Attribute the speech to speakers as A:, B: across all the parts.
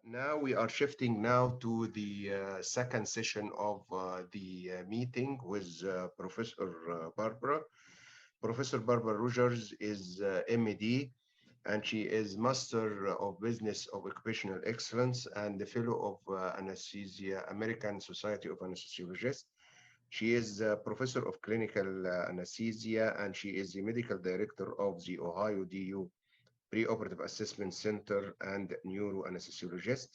A: Now we are shifting now to the second session of the meeting with Professor Barbara. Professor Barbara Rogers is MD, and she is Master of Business of Occupational Excellence and the Fellow of Anesthesia, American Society of Anesthesiologists. She is a Professor of Clinical Anesthesia, and she is the Medical Director of the Ohio DU Preoperative Assessment Center and neuro-anesthesiologist.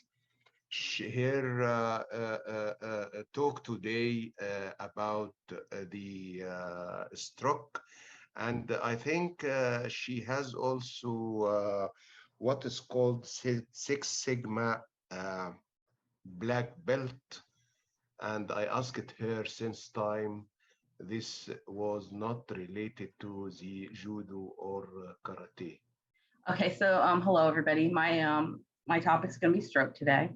A: Her talk today about the stroke, and I think she has also what is called Six Sigma black belt, and I asked her since time this was not related to the judo or karate.
B: Okay, so hello everybody. My topic is going to be stroke today.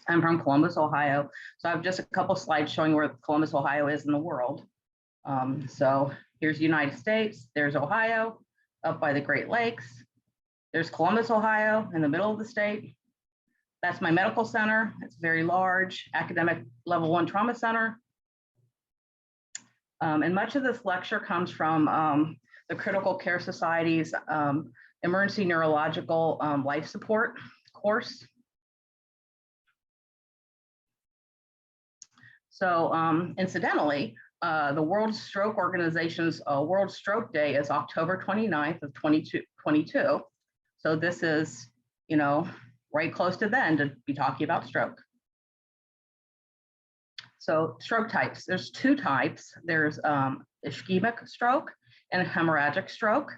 B: I'm from Columbus, Ohio. So I have just a couple slides showing where Columbus, Ohio is in the world. So here's the United States, there's Ohio, up by the Great Lakes. There's Columbus, Ohio, in the middle of the state. That's my medical center. It's very large, academic level 1 trauma center. And much of this lecture comes from the Critical Care Society's Emergency Neurological Life Support course. So incidentally, the World Stroke Organization's World Stroke Day is October 29th of 2022. So this is, you know, right close to then to be talking about stroke. So stroke types, there's two types. There's ischemic stroke and hemorrhagic stroke.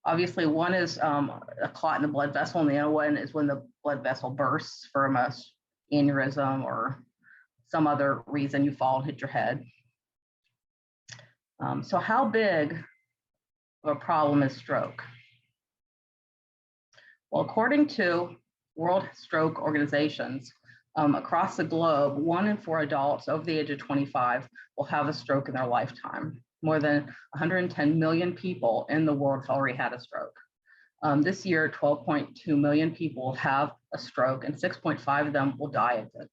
B: Obviously, one is a clot in the blood vessel, and the other one is when the blood vessel bursts from a aneurysm or some other reason you fall and hit your head. So how big of a problem is stroke? Well, according to World Stroke Organizations, across the globe, 1 in 4 adults over the age of 25 will have a stroke in their lifetime. More than 110 million people in the world have already had a stroke. This year, 12.2 million people will have a stroke, and 6.5 of them will die of it.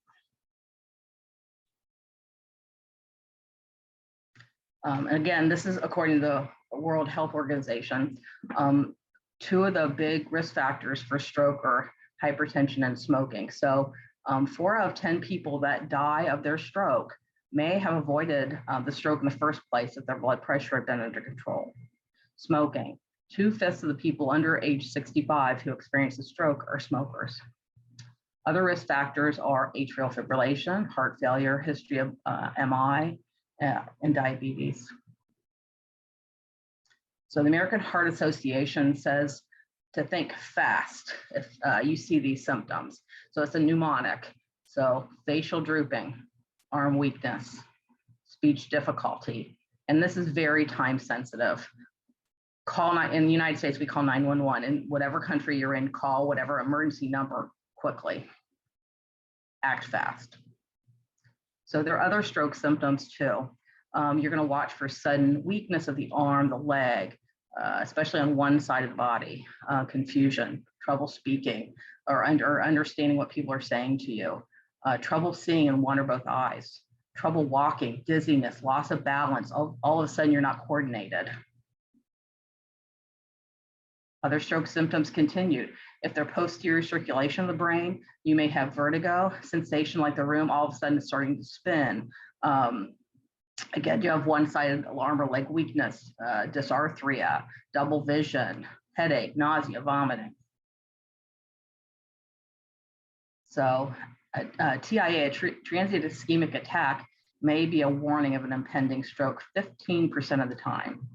B: Again, this is according to the World Health Organization. 2 of the big risk factors for stroke are hypertension and smoking. So 4 out of 10 people that die of their stroke may have avoided the stroke in the first place if their blood pressure had been under control. Smoking. 2/5 of the people under age 65 who experience a stroke are smokers. Other risk factors are atrial fibrillation, heart failure, history of MI, and diabetes. So the American Heart Association says to think fast if you see these symptoms. So it's a mnemonic. So facial drooping, arm weakness, speech difficulty. And this is very time sensitive. In the United States, we call 911. In whatever country you're in, call whatever emergency number quickly. Act fast. So there are other stroke symptoms too. You're going to watch for sudden weakness of the arm, the leg, especially on one side of the body, confusion, trouble speaking, or understanding what people are saying to you, trouble seeing in one or both eyes, trouble walking, dizziness, loss of balance. All of a sudden, you're not coordinated. Other stroke symptoms continued. If they're posterior circulation of the brain, you may have vertigo, sensation like the room all of a sudden is starting to spin. Again, you have one-sided arm or leg weakness, dysarthria, double vision, headache, nausea, vomiting. So TIA, a transient ischemic attack, may be a warning of an impending stroke 15% of the time.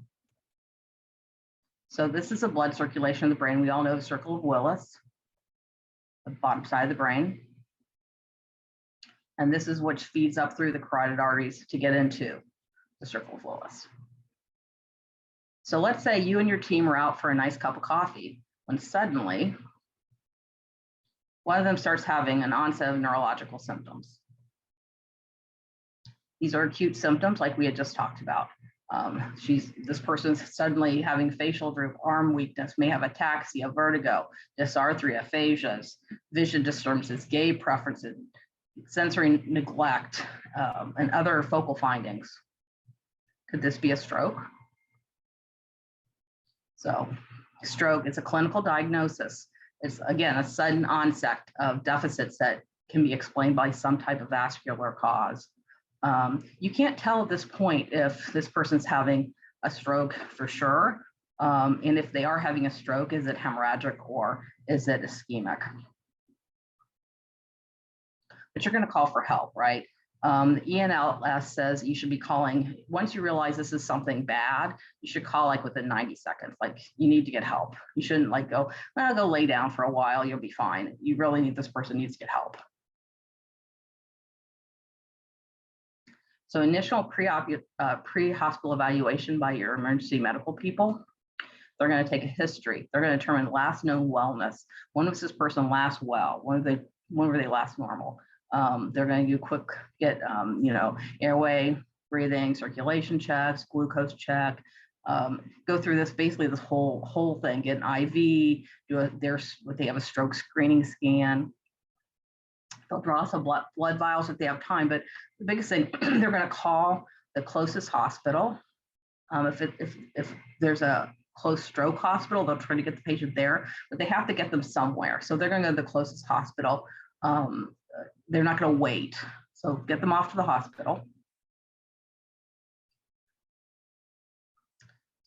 B: So this is a blood circulation of the brain. We all know the circle of Willis, the bottom side of the brain. And this is which feeds up through the carotid arteries to get into the circle of Willis. So let's say you and your team are out for a nice cup of coffee when suddenly one of them starts having an onset of neurological symptoms. These are acute symptoms like we had just talked about. This person's suddenly having facial droop, arm weakness, may have ataxia, vertigo, dysarthria, aphasias, vision disturbances, gait preferences, sensory neglect, and other focal findings. Could this be a stroke? So stroke is a clinical diagnosis. It's, again, a sudden onset of deficits that can be explained by some type of vascular cause. You can't tell at this point if this person's having a stroke for sure. And if they are having a stroke, is it hemorrhagic or is it ischemic? But you're going to call for help, right? The ENLS says you should be calling, once you realize this is something bad, you should call like within 90 seconds, like you need to get help. You shouldn't like go, well, go lay down for a while, you'll be fine. You really need, this person needs to get help. So initial pre-hospital evaluation by your emergency medical people, they're going to take a history. They're going to determine last known wellness. When was this person last well? When were they last normal? They're going to do quick, airway, breathing, circulation checks, glucose check, go through this, basically this whole thing, get an IV, they have a stroke screening scan. They'll draw some blood vials if they have time, but the biggest thing, they're going to call the closest hospital. If there's a close stroke hospital, they'll try to get the patient there, but they have to get them somewhere. So they're going to go to the closest hospital. They're not going to wait. So get them off to the hospital.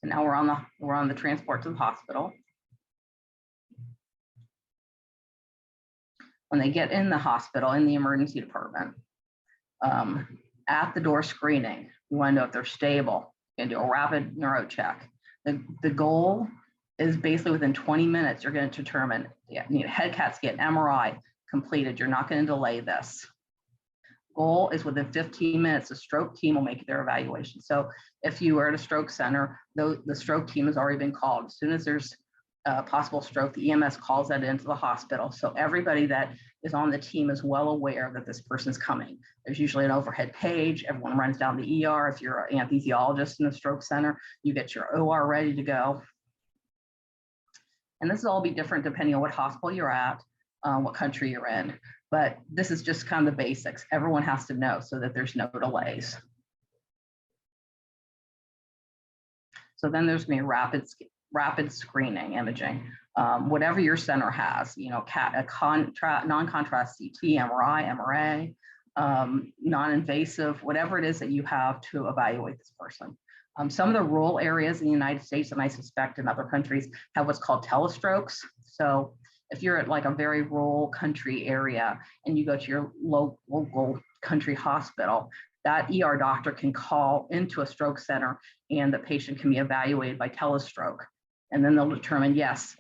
B: And now we're on the transport to the hospital. When they get in the hospital, in the emergency department, at the door screening, you want to know if they're stable. You can do a rapid neuro check. The goal is basically within 20 minutes, you're going to determine, you need a head CAT scan, MRI completed. You're not going to delay this. Goal is within 15 minutes, the stroke team will make their evaluation. So if you are at a stroke center, the stroke team has already been called. As soon as there's a possible stroke, the EMS calls that into the hospital. So everybody that is on the team is well aware that this person's coming. There's usually an overhead page. Everyone runs down the ER. If you're an anesthesiologist in a stroke center, you get your OR ready to go. And this will all be different depending on what hospital you're at, what country you're in. But this is just kind of the basics. Everyone has to know so that there's no delays. So then there's going to be rapid screening imaging. Whatever your center has, non-contrast CT, MRI, non-invasive, whatever it is that you have to evaluate this person. Some of the rural areas in the United States, and I suspect in other countries, have what's called telestrokes. So if you're at like a very rural country area and you go to your local country hospital, that ER doctor can call into a stroke center and the patient can be evaluated by telestroke. And then they'll determine, yes,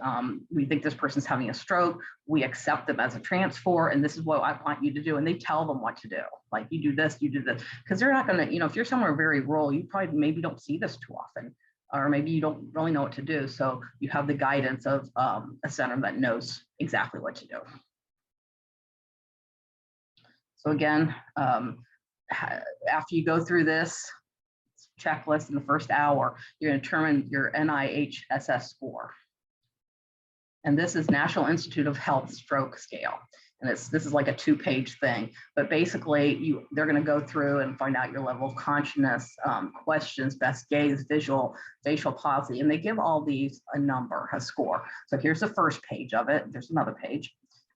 B: we think this person's having a stroke. We accept them as a transport, and this is what I want you to do. And they tell them what to do. Like, you do this, because they're not going to, if you're somewhere very rural, you probably maybe don't see this too often, or maybe you don't really know what to do. So you have the guidance of a center that knows exactly what to do. So again, after you go through this checklist in the first hour, you're going to determine your NIHSS score. And this is National Institute of Health Stroke Scale. And this is like a 2-page thing, but basically they're going to go through and find out your level of consciousness, questions, best gaze, visual, facial palsy, and they give all these a number, a score. So here's the first page of it. There's another page.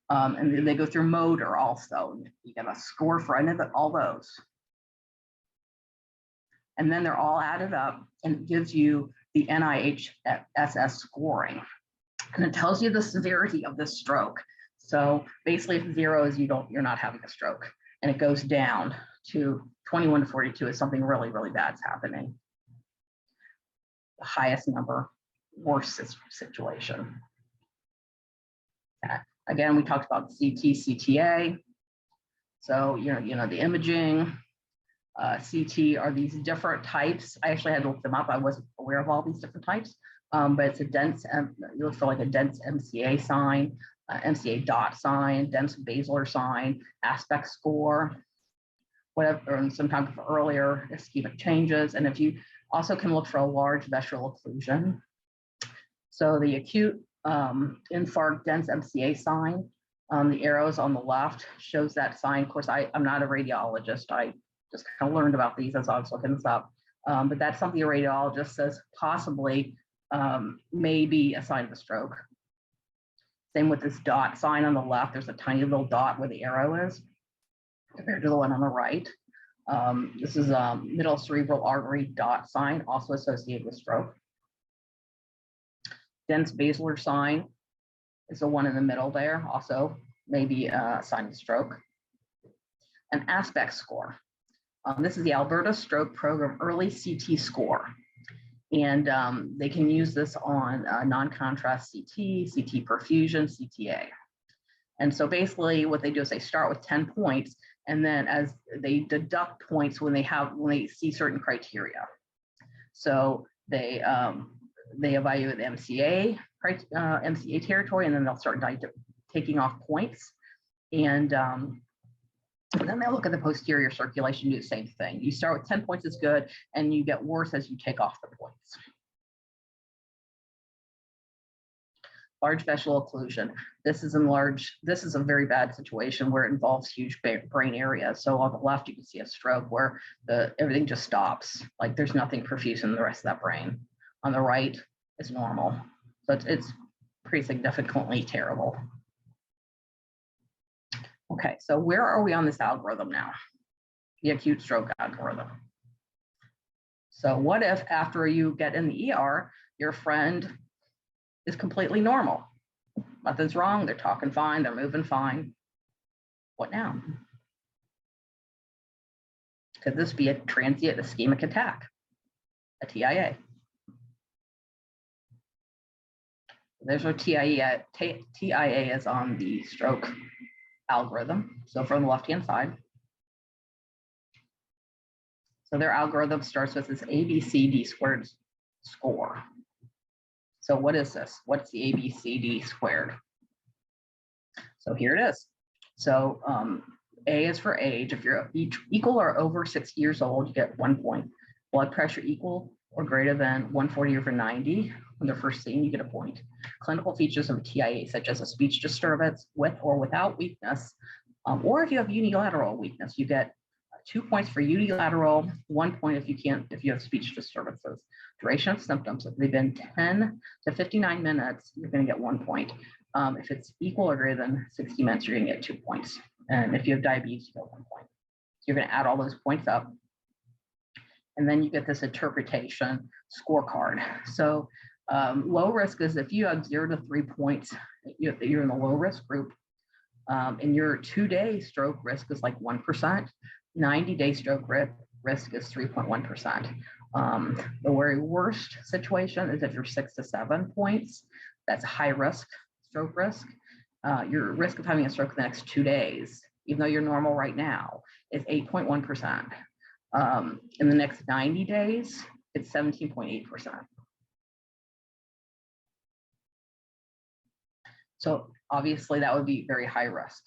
B: And then they go through motor also. You get a score for all those. And then they're all added up and it gives you the NIHSS scoring. And it tells you the severity of this stroke. So basically if 0 is you're not having a stroke, and it goes down to 21 to 42 is something really, really bad's happening. The highest number, worst situation. Again, we talked about CT, CTA. So, the imaging, CT are these different types. I actually had to look them up. I wasn't aware of all these different types, but it's a dense, you look for like a dense MCA sign, MCA dot sign, dense basilar sign, aspect score, whatever, and sometimes earlier ischemic changes. And if you Also can look for a large visual occlusion. So the acute infarct dense MCA sign, the arrows on the left shows that sign. Of course, I'm not a radiologist. I just kind of learned about these as I was looking this up. But that's something a radiologist says possibly may be a sign of a stroke. Same with this dot sign on the left. There's a tiny little dot where the arrow is compared to the one on the right. This is a middle cerebral artery dot sign, also associated with stroke. Dense basilar sign is the one in the middle there, also maybe a sign of stroke. An aspect score. This is the Alberta Stroke Program Early CT score. And they can use this on non-contrast CT, CT perfusion, CTA. And so basically what they do is they start with 10 points, and then as they deduct points when they see certain criteria. So they evaluate the MCA territory, and then they'll start taking off points. And then they'll look at the posterior circulation, do the same thing. You start with 10 points is good, and you get worse as you take off the points. Large visual occlusion. This is a very bad situation where it involves huge brain areas. So on the left, you can see a stroke where everything just stops. Like there's nothing perfused in the rest of that brain. On the right, it's normal. So it's pretty significantly terrible. Okay, so where are we on this algorithm now? The acute stroke algorithm. So what if after you get in the ER, your friend is completely normal? Nothing's wrong, they're talking fine, they're moving fine. What now? Could this be a transient ischemic attack, a TIA? There's our TIA. TIA is on the stroke algorithm. So from the left-hand side. So their algorithm starts with this ABCD squared score. So what is this? What's the ABCD squared? So here it is. So A is for age. If you're equal or over 60 years old, you get 1 point. Blood pressure equal or greater than 140/90. When they're first seen, you get a point. Clinical features of a TIA, such as a speech disturbance with or without weakness, or if you have unilateral weakness, you get 2 points for unilateral, 1 point if you have speech disturbances. Duration of symptoms, if they've been 10 to 59 minutes, you're going to get 1 point. If it's equal or greater than 60 minutes, you're going to get 2 points. And if you have diabetes, you get 1 point. So you're going to add all those points up. And then you get this interpretation scorecard. So low risk is if you have 0 to 3 points, you're in the low risk group. And your 2-day stroke risk is like 1%. 90-day stroke risk is 3.1%. The very worst situation is if you're 6 to 7 points. That's high risk stroke risk. Your risk of having a stroke in the next 2 days, even though you're normal right now, is 8.1%. In the next 90 days, it's 17.8%. So obviously that would be very high risk.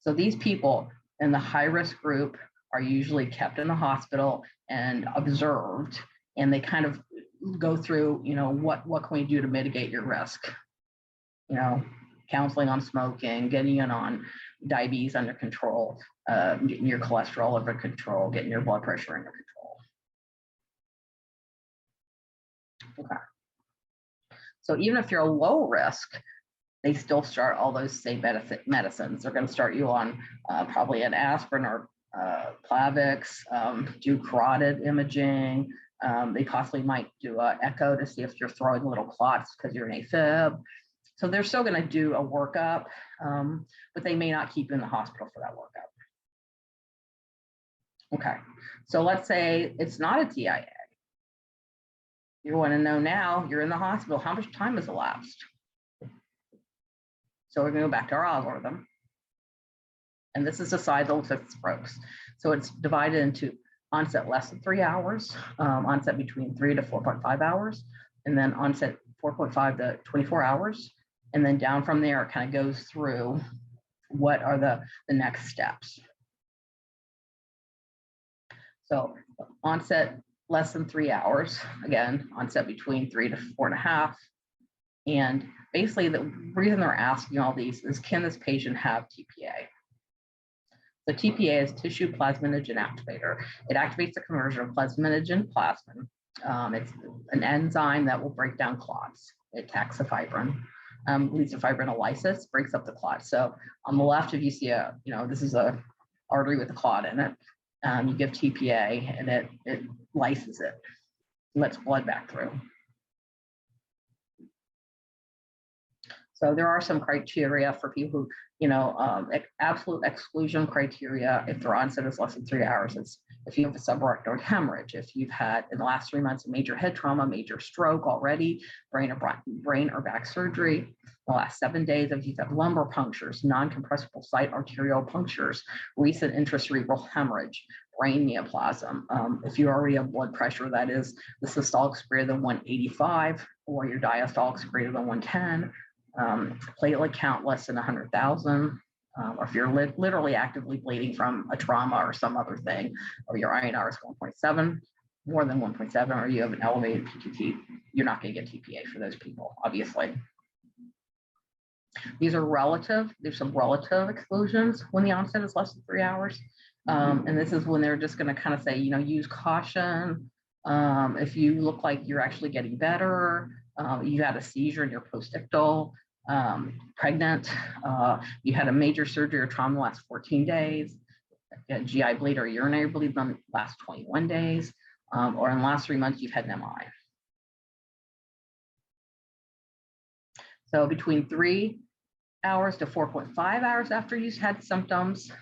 B: So these people in the high risk group are usually kept in the hospital and observed, and they kind of go through, what can we do to mitigate your risk? Counseling on smoking, getting in on diabetes under control, getting your cholesterol under control, getting your blood pressure under control. Okay. So even if you're a low risk, they still start all those same medicines. They're going to start you on probably an aspirin or Plavix, do carotid imaging. They possibly might do an echo to see if you're throwing little clots because you're an AFib. So they're still going to do a workup, but they may not keep you in the hospital for that workup. Okay, so let's say it's not a TIA. You want to know now, you're in the hospital, how much time has elapsed? So we're going to go back to our algorithm. And this is the side that looks at strokes. So it's divided into onset less than 3 hours, onset between 3 to 4.5 hours, and then onset 4.5 to 24 hours. And then down from there, it kind of goes through what are the next steps. So onset less than 3 hours. Again, onset between 3 to 4.5. And basically the reason they're asking all these is, can this patient have TPA? The TPA is tissue plasminogen activator. It activates the conversion of plasminogen to plasmin. It's an enzyme that will break down clots. It attacks the fibrin, leads to fibrinolysis, breaks up the clot. So on the left, if you see this is a artery with a clot in it, you give TPA and it lyses it, lets blood back through. So there are some criteria for people who, absolute exclusion criteria if their onset is less than 3 hours. It's if you have a subarachnoid hemorrhage, if you've had in the last 3 months a major head trauma, major stroke already, brain or back surgery, the last 7 days, if you've had lumbar punctures, non-compressible site arterial punctures, recent intracerebral hemorrhage, brain neoplasm. If you already have blood pressure, that is the systolic's greater than 185 or your diastolic's greater than 110, platelet count less than 100,000, or if you're literally actively bleeding from a trauma or some other thing, or your INR is 1.7, more than 1.7, or you have an elevated PQT, you're not going to get TPA for those people, obviously. These are relative. There's some relative exclusions when the onset is less than 3 hours. And this is when they're just going to kind of say, use caution. If you look like you're actually getting better, you had a seizure and you're postictal, pregnant, you had a major surgery or trauma in the last 14 days, a GI bleed or urinary bleed in the last 21 days, or in the last 3 months, you've had an MI. So between 3 hours to 4.5 hours after you've had symptoms,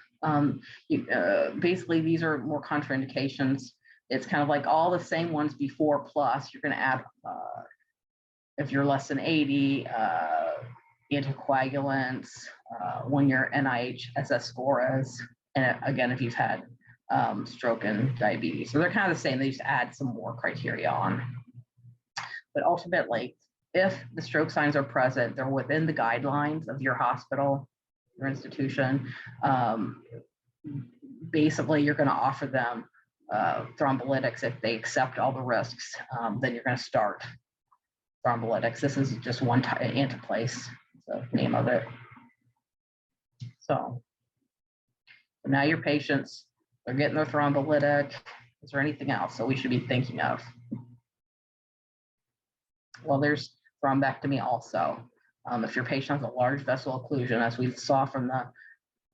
B: basically these are more contraindications. It's kind of like all the same ones before, plus you're going to add, if you're less than 80, anticoagulants, when your NIH SS score is, and again, if you've had stroke and diabetes. So they're kind of the same, they just add some more criteria on. But ultimately, if the stroke signs are present, they're within the guidelines of your hospital, your institution, basically you're going to offer them thrombolytics. If they accept all the risks, then you're going to start thrombolytics. This is just one antiplace, the name of it. So now your patients, they're getting their thrombolytic. Is there anything else that we should be thinking of? Well, there's thrombectomy also. If your patient has a large vessel occlusion, as we saw from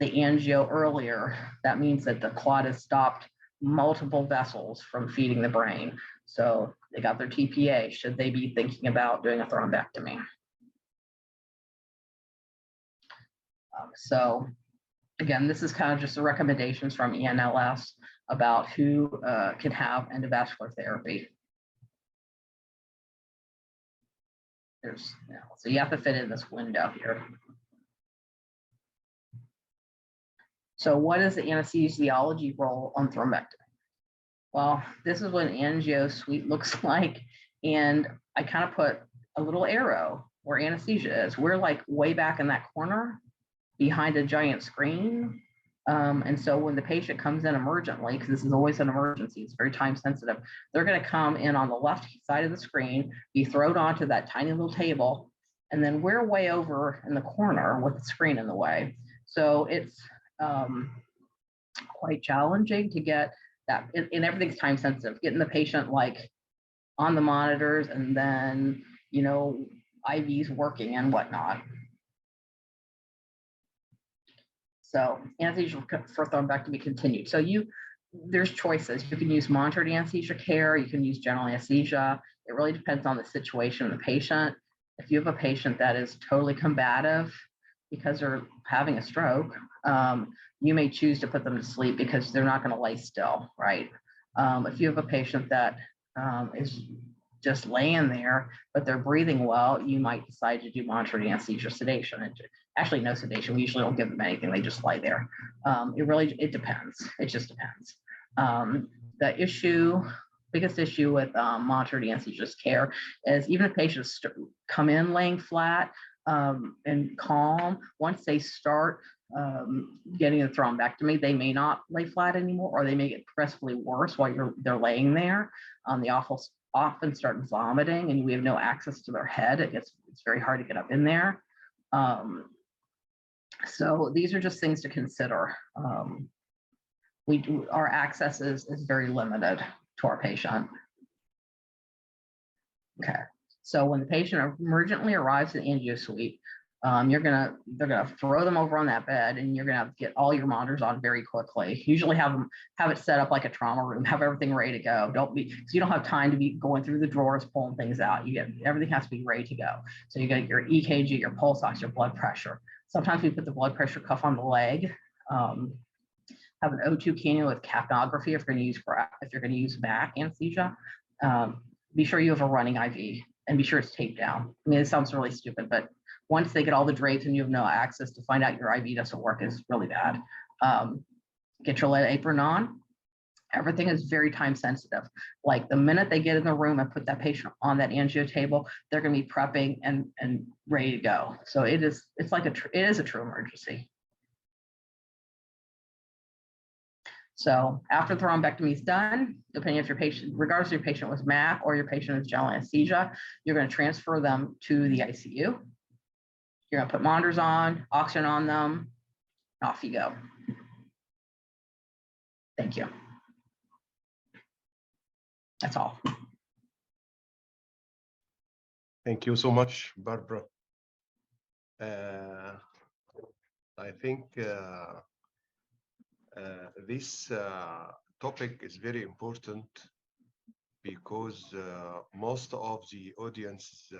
B: the angio earlier, that means that the clot has stopped multiple vessels from feeding the brain. So they got their TPA. Should they be thinking about doing a thrombectomy? So again, this is kind of just the recommendations from ENLS about who can have endovascular therapy. So you have to fit in this window here. So what is the anesthesiology role on thrombectomy? Well, this is what an angio suite looks like. And I kind of put a little arrow where anesthesia is. We're like way back in that corner behind a giant screen. And so when the patient comes in emergently, because this is always an emergency, it's very time sensitive, they're going to come in on the left side of the screen, be thrown onto that tiny little table, and then we're way over in the corner with the screen in the way. So it's quite challenging to get that, and everything's time sensitive, getting the patient like on the monitors and then, IVs working and whatnot. So anesthesia for thrombectomy continued. So there's choices. You can use monitored anesthesia care. You can use general anesthesia. It really depends on the situation of the patient. If you have a patient that is totally combative because they're having a stroke, you may choose to put them to sleep because they're not going to lay still, right? If you have a patient that is just laying there, but they're breathing well, you might decide to do monitored anesthesia sedation. Actually, no sedation. We usually don't give them anything. They just lie there. It depends. It just depends. The biggest issue with monitored anesthesia care is even if patients come in laying flat and calm, once they start getting a thrombectomy, they may not lay flat anymore, or they may get progressively worse while they're laying there. They often start vomiting, and we have no access to their head. It's very hard to get up in there. So these are just things to consider. Our access is very limited to our patient. Okay, so when the patient emergently arrives at the angio suite, they're gonna throw them over on that bed, and you're gonna get all your monitors on very quickly. Usually have it set up like a trauma room, have everything ready to go. Because you don't have time to be going through the drawers, pulling things out. Everything has to be ready to go. So you get your EKG, your pulse ox, your blood pressure. Sometimes we put the blood pressure cuff on the leg. Have an O2 cannula with capnography if you're going to use back anesthesia. Be sure you have a running IV, and be sure it's taped down. I mean, it sounds really stupid, but once they get all the drapes and you have no access, to find out your IV doesn't work is really bad. Get your lead apron on. Everything is very time sensitive. Like the minute they get in the room and put that patient on that angio table, they're going to be prepping and ready to go. So it is a true emergency. So after thrombectomy is done, depending if your patient, regardless if your patient was MAC or your patient is general anesthesia, you're going to transfer them to the ICU. You're going to put monitors on, oxygen on them, off you go. Thank you. That's all.
A: Thank you so much, Barbara. I think this topic is very important because most of the audience,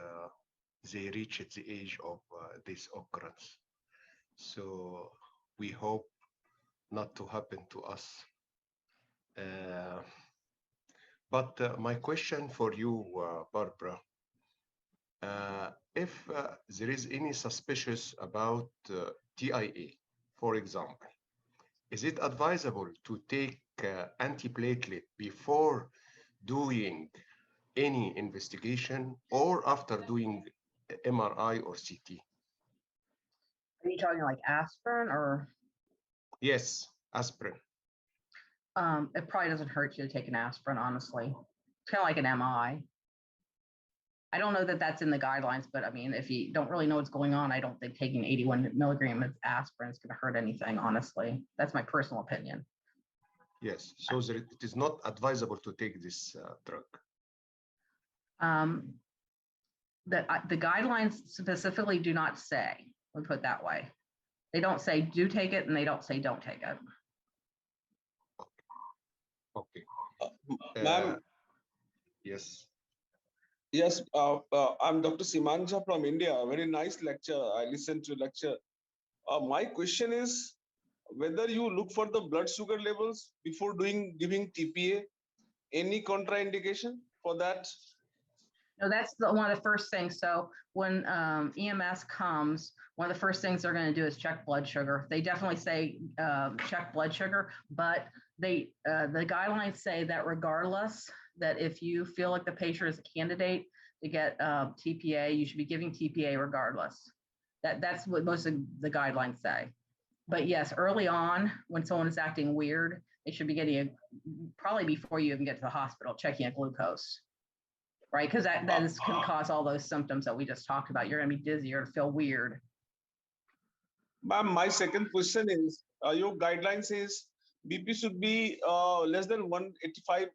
A: they reach at the age of this occurrence. So we hope not to happen to us. But my question for you, Barbara, if there is any suspicious about TIA, for example, is it advisable to take antiplatelet before doing any investigation or after doing MRI or CT?
B: Are you talking like aspirin or?
A: Yes, aspirin.
B: It probably doesn't hurt you to take an aspirin, honestly. It's kind of like an MI. I don't know that that's in the guidelines, but I mean, if you don't really know what's going on, I don't think taking 81 milligrams of aspirin is going to hurt anything, honestly. That's my personal opinion.
A: Yes, so it is not advisable to take this drug.
B: The guidelines specifically do not say, we put it that way. They don't say do take it, and they don't say don't take it.
A: Okay.
C: Ma'am.
A: Yes.
C: Yes, I'm Dr. Simanja from India. Very nice lecture. I listened to lecture. My question is whether you look for the blood sugar levels before giving TPA. Any contraindication for that?
B: No, that's one of the first things. So when EMS comes, one of the first things they're going to do is check blood sugar. They definitely say check blood sugar, but the guidelines say that regardless, that if you feel like the patient is a candidate to get TPA, you should be giving TPA regardless. That's what most of the guidelines say. But yes, early on, when someone is acting weird, they should be getting probably before you even get to the hospital, checking a glucose, right? Because that can cause all those symptoms that we just talked about. You're going to be dizzy or feel weird.
C: Ma'am, my second question is, your guideline says BP should be less than 185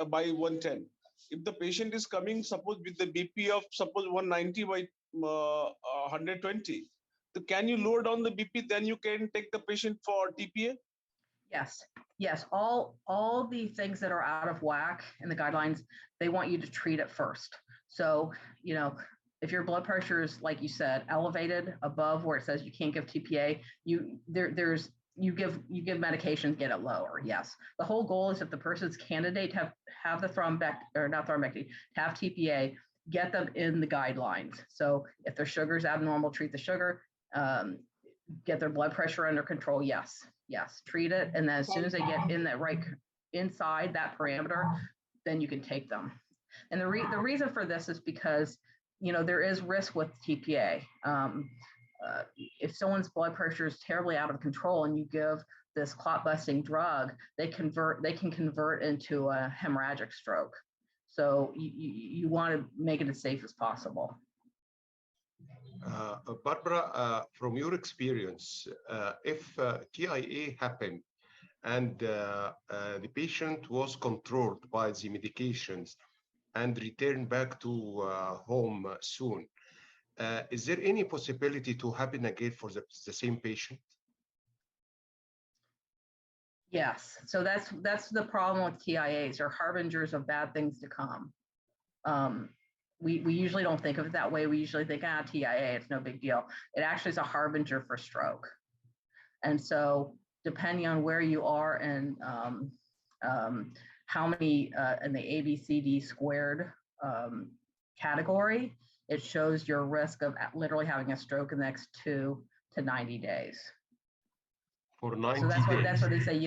C: by 110. If the patient is coming, suppose with the BP of suppose 190 by 120, so can you lower down the BP, then you can take the patient for TPA?
B: Yes. All the things that are out of whack in the guidelines, they want you to treat it first. So, you know, if your blood pressure is, like you said, elevated above where it says you can't give TPA, you give medication, get it lower. Yes. The whole goal is if the person's candidate to have the thrombectomy, have TPA, get them in the guidelines. So if their sugar's abnormal, treat the sugar. Get their blood pressure under control. Yes, treat it. And then as soon as they get in that right inside that parameter, then you can take them. And the reason for this is because, you know, there is risk with TPA. if someone's blood pressure is terribly out of control and you give this clot busting drug, they can convert into a hemorrhagic stroke. So you want to make it as safe as possible.
A: Barbara, from your experience, if TIA happened and the patient was controlled by the medications and returned back to home soon, is there any possibility to happen again for the same patient?
B: Yes, so that's the problem with TIAs. They're harbingers of bad things to come. We usually don't think of it that way. We usually think, TIA, it's no big deal. It actually is a harbinger for stroke. And so depending on where you are and how many in the ABCD squared category, it shows your risk of literally having a stroke in the next 2 to 90 days.
A: For 90
B: so that's
A: days.
B: what they say,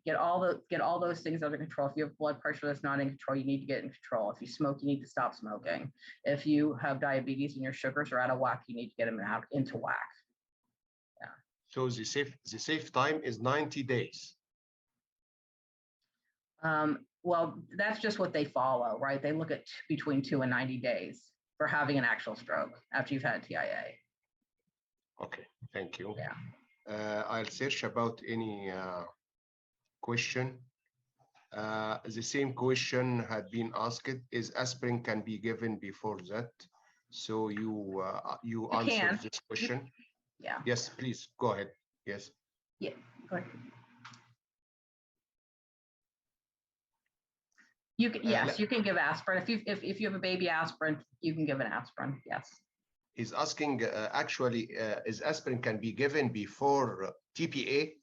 B: get all those things under control. If you have blood pressure that's not in control, you need to get in control. If you smoke, you need to stop smoking. If you have diabetes and your sugars are out of whack, you need to get them into whack. Yeah.
A: So the safe time is 90 days.
B: Well, that's just what they follow, right? They look at between 2 and 90 days for having an actual stroke after you've had TIA.
A: Okay, thank you.
B: Yeah.
A: I'll search about any question. The same question had been asked: is aspirin can be given before that? So you answered this question.
B: Yeah.
A: Yes, please go ahead. Yes.
B: Yeah. Go ahead. You can, yes, you can give aspirin. If you have a baby aspirin, you can give an aspirin. Yes.
A: He's asking actually, is aspirin can be given before TPA?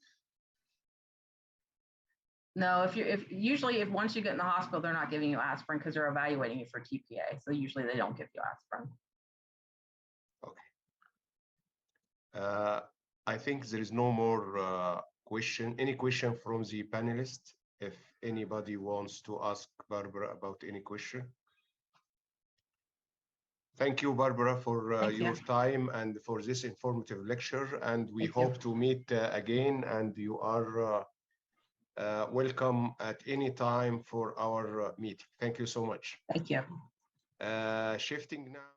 B: No, usually once you get in the hospital, they're not giving you aspirin because they're evaluating you for TPA. So usually they don't give you aspirin.
A: Okay. I think there is no more question. Any question from the panelists? If anybody wants to ask Barbara about any question. Thank you, Barbara, for your time and for this informative lecture. And we hope to meet again. And you are welcome at any time for our meeting. Thank you so much.
B: Thank you.
A: Shifting now.